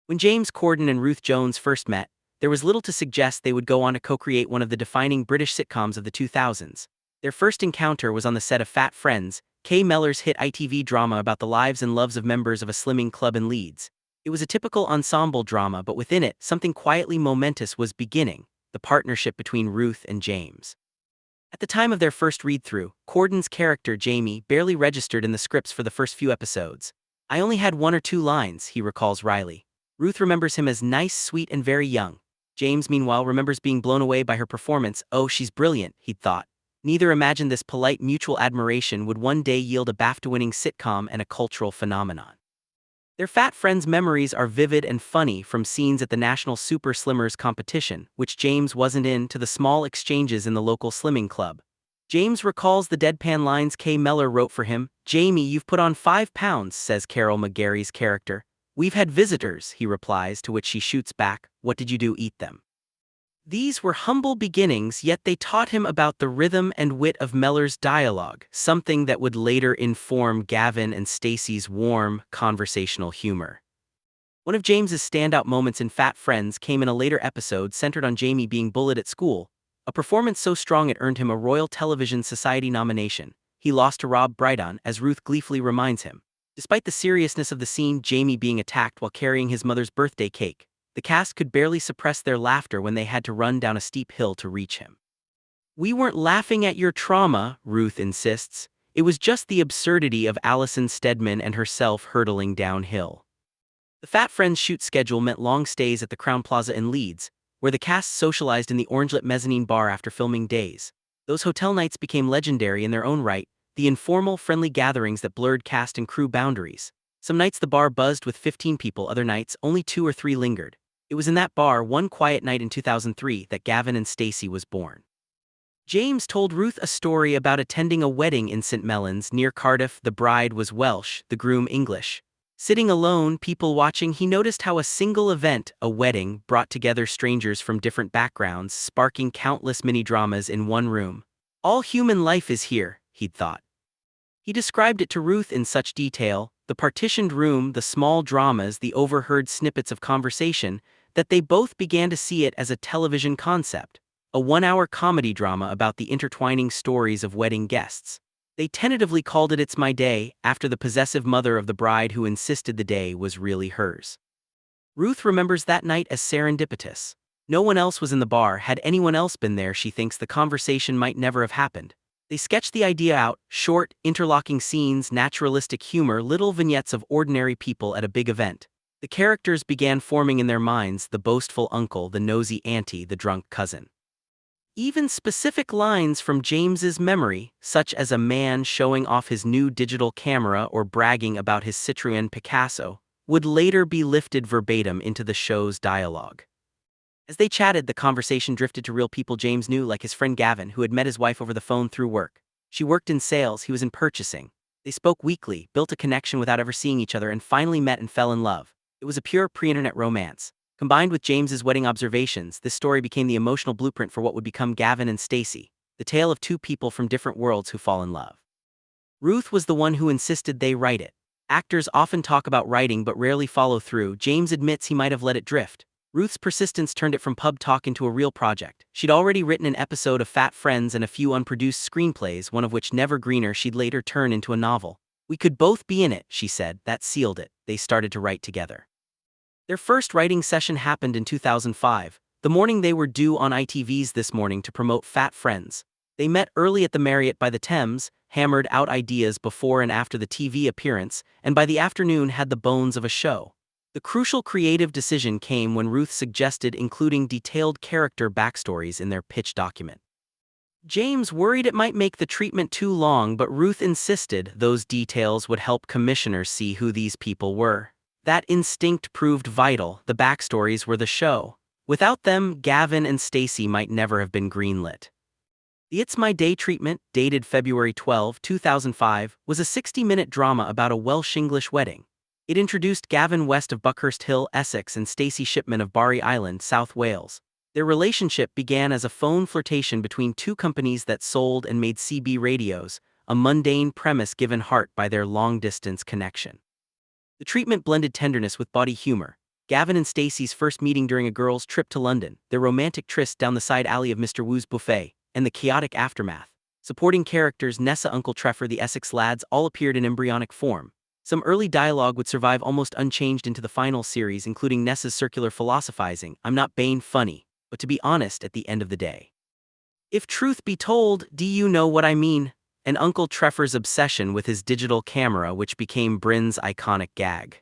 When James Corden and Ruth Jones first met, there was little to suggest they would go on to co-create one of the defining British sitcoms of the 2000s. Their first encounter was on the set of Fat Friends, Kay Mellor's hit ITV drama about the lives and loves of members of a slimming club in Leeds. It was a typical ensemble drama, but within it, something quietly momentous was beginning: the partnership between Ruth and James. At the time of their first read-through, Corden's character Jamie barely registered in the scripts for the first few episodes. "I only had one or two lines," he recalls Riley. Ruth remembers him as nice, sweet, and very young. James, meanwhile, remembers being blown away by her performance. "Oh, she's brilliant," he'd thought. Neither imagined this polite mutual admiration would one day yield a BAFTA-winning sitcom and a cultural phenomenon. Their Fat Friends memories are vivid and funny, from scenes at the National Super Slimmers competition, which James wasn't in, to the small exchanges in the local slimming club. James recalls the deadpan lines Kay Mellor wrote for him. "Jamie, you've put on 5 pounds, says Carol McGarry's character. "We've had visitors," he replies, to which she shoots back, "What did you do, eat them?" These were humble beginnings, yet they taught him about the rhythm and wit of Mellor's dialogue, something that would later inform Gavin and Stacey's warm, conversational humor. One of James's standout moments in Fat Friends came in a later episode centered on Jamie being bullied at school, a performance so strong it earned him a Royal Television Society nomination. He lost to Rob Brydon, as Ruth gleefully reminds him. Despite the seriousness of the scene, Jamie being attacked while carrying his mother's birthday cake, the cast could barely suppress their laughter when they had to run down a steep hill to reach him. "We weren't laughing at your trauma," Ruth insists. "It was just the absurdity of Alison Steadman and herself hurtling downhill." The Fat Friends shoot schedule meant long stays at the Crown Plaza in Leeds, where the cast socialized in the orange-lit mezzanine bar after filming days. Those hotel nights became legendary in their own right, the informal, friendly gatherings that blurred cast and crew boundaries. Some nights the bar buzzed with 15 people, other nights only 2 or 3 lingered. It was in that bar one quiet night in 2003 that Gavin and Stacey was born. James told Ruth a story about attending a wedding in St. Mellons near Cardiff. The bride was Welsh, the groom English. Sitting alone, people watching, he noticed how a single event, a wedding, brought together strangers from different backgrounds, sparking countless mini-dramas in one room. "All human life is here," he'd thought. He described it to Ruth in such detail, the partitioned room, the small dramas, the overheard snippets of conversation, that they both began to see it as a television concept, a 1-hour comedy drama about the intertwining stories of wedding guests. They tentatively called it "It's My Day," after the possessive mother of the bride who insisted the day was really hers. Ruth remembers that night as serendipitous. No one else was in the bar. Had anyone else been there, she thinks the conversation might never have happened. They sketched the idea out: short, interlocking scenes, naturalistic humor, little vignettes of ordinary people at a big event. The characters began forming in their minds: the boastful uncle, the nosy auntie, the drunk cousin. Even specific lines from James's memory, such as a man showing off his new digital camera or bragging about his Citroën Picasso, would later be lifted verbatim into the show's dialogue. As they chatted, the conversation drifted to real people James knew, like his friend Gavin, who had met his wife over the phone through work. She worked in sales, he was in purchasing. They spoke weekly, built a connection without ever seeing each other, and finally met and fell in love. It was a pure pre-internet romance. Combined with James's wedding observations, this story became the emotional blueprint for what would become Gavin and Stacey, the tale of two people from different worlds who fall in love. Ruth was the one who insisted they write it. Actors often talk about writing but rarely follow through. James admits he might have let it drift. Ruth's persistence turned it from pub talk into a real project. She'd already written an episode of Fat Friends and a few unproduced screenplays, one of which, Never Greener, she'd later turn into a novel. "We could both be in it," she said. That sealed it. They started to write together. Their first writing session happened in 2005, the morning they were due on ITV's This Morning to promote Fat Friends. They met early at the Marriott by the Thames, hammered out ideas before and after the TV appearance, and by the afternoon had the bones of a show. The crucial creative decision came when Ruth suggested including detailed character backstories in their pitch document. James worried it might make the treatment too long, but Ruth insisted those details would help commissioners see who these people were. That instinct proved vital. The backstories were the show. Without them, Gavin and Stacey might never have been greenlit. The It's My Day treatment, dated February 12, 2005, was a 60-minute drama about a Welsh-English wedding. It introduced Gavin west of Buckhurst Hill, Essex, and Stacey Shipman of Barry Island, South Wales. Their relationship began as a phone flirtation between two companies that sold and made CB radios, a mundane premise given heart by their long-distance connection. The treatment blended tenderness with bawdy humor. Gavin and Stacey's first meeting during a girls' trip to London, their romantic tryst down the side alley of Mr. Wu's buffet, and the chaotic aftermath. Supporting characters Nessa, Uncle Treffer, the Essex lads all appeared in embryonic form. Some early dialogue would survive almost unchanged into the final series, including Nessa's circular philosophizing, "I'm not being funny, but to be honest at the end of the day. If truth be told, do you know what I mean?" And Uncle Treffer's obsession with his digital camera, which became Bryn's iconic gag.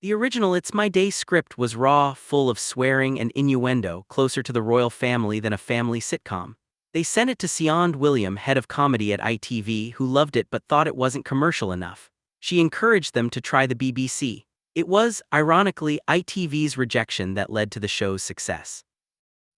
The original It's My Day script was raw, full of swearing and innuendo, closer to the royal family than a family sitcom. They sent it to Siond William, head of comedy at ITV, who loved it but thought it wasn't commercial enough. She encouraged them to try the BBC. It was, ironically, ITV's rejection that led to the show's success.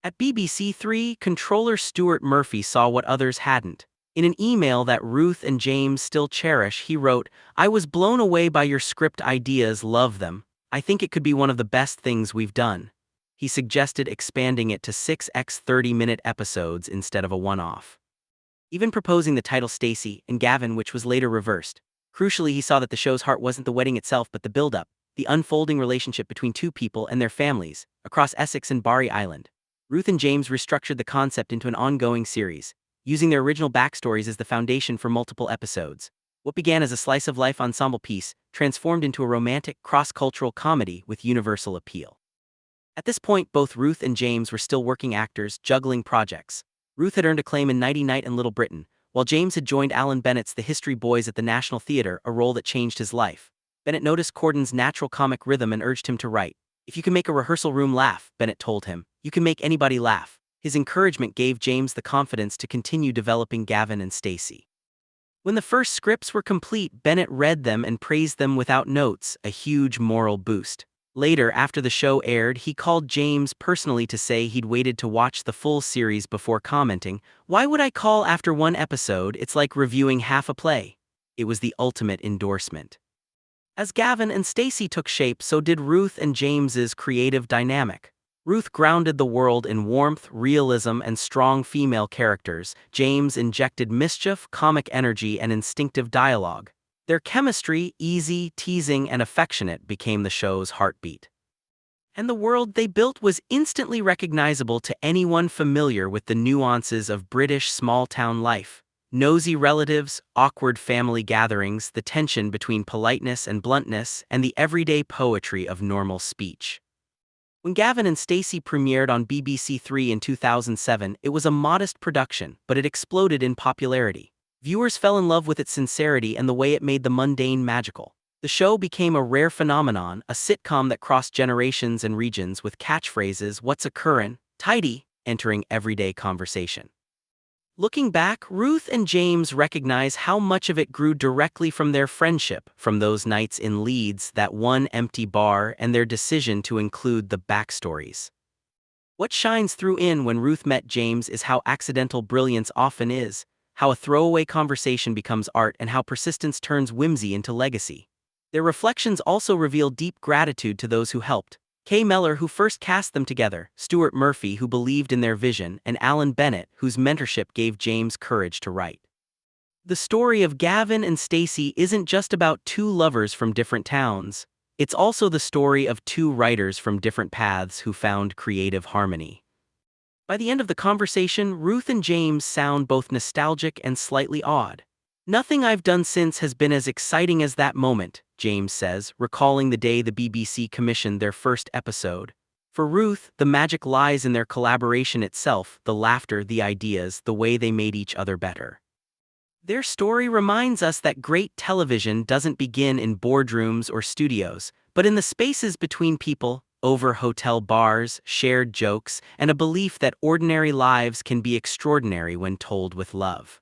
At BBC Three, controller Stuart Murphy saw what others hadn't. In an email that Ruth and James still cherish, he wrote, "I was blown away by your script ideas, love them. I think it could be one of the best things we've done." He suggested expanding it to 6x 30-minute episodes instead of a one-off. Even proposing the title Stacey and Gavin, which was later reversed. Crucially, he saw that the show's heart wasn't the wedding itself but the build-up, the unfolding relationship between two people and their families, across Essex and Barry Island. Ruth and James restructured the concept into an ongoing series, using their original backstories as the foundation for multiple episodes. What began as a slice-of-life ensemble piece transformed into a romantic, cross-cultural comedy with universal appeal. At this point, both Ruth and James were still working actors, juggling projects. Ruth had earned acclaim in Nighty Night and Little Britain, while James had joined Alan Bennett's The History Boys at the National Theatre, a role that changed his life. Bennett noticed Corden's natural comic rhythm and urged him to write. "If you can make a rehearsal room laugh," Bennett told him, "you can make anybody laugh." His encouragement gave James the confidence to continue developing Gavin and Stacey. When the first scripts were complete, Bennett read them and praised them without notes, a huge moral boost. Later, after the show aired, he called James personally to say he'd waited to watch the full series before commenting, "Why would I call after one episode? It's like reviewing half a play." It was the ultimate endorsement. As Gavin and Stacey took shape, so did Ruth and James's creative dynamic. Ruth grounded the world in warmth, realism, and strong female characters. James injected mischief, comic energy, and instinctive dialogue. Their chemistry, easy, teasing, and affectionate, became the show's heartbeat. And the world they built was instantly recognizable to anyone familiar with the nuances of British small-town life. Nosy relatives, awkward family gatherings, the tension between politeness and bluntness, and the everyday poetry of normal speech. When Gavin and Stacey premiered on BBC Three in 2007, it was a modest production, but it exploded in popularity. Viewers fell in love with its sincerity and the way it made the mundane magical. The show became a rare phenomenon, a sitcom that crossed generations and regions with catchphrases "What's occurrin'?" "Tidy," entering everyday conversation. Looking back, Ruth and James recognize how much of it grew directly from their friendship, from those nights in Leeds, that one empty bar, and their decision to include the backstories. What shines through in When Ruth Met James is how accidental brilliance often is, how a throwaway conversation becomes art, and how persistence turns whimsy into legacy. Their reflections also reveal deep gratitude to those who helped. Kay Mellor, who first cast them together, Stuart Murphy, who believed in their vision, and Alan Bennett, whose mentorship gave James courage to write. The story of Gavin and Stacey isn't just about two lovers from different towns. It's also the story of two writers from different paths who found creative harmony. By the end of the conversation, Ruth and James sound both nostalgic and slightly awed. "Nothing I've done since has been as exciting as that moment," James says, recalling the day the BBC commissioned their first episode. For Ruth, the magic lies in their collaboration itself, the laughter, the ideas, the way they made each other better. Their story reminds us that great television doesn't begin in boardrooms or studios, but in the spaces between people, over hotel bars, shared jokes, and a belief that ordinary lives can be extraordinary when told with love.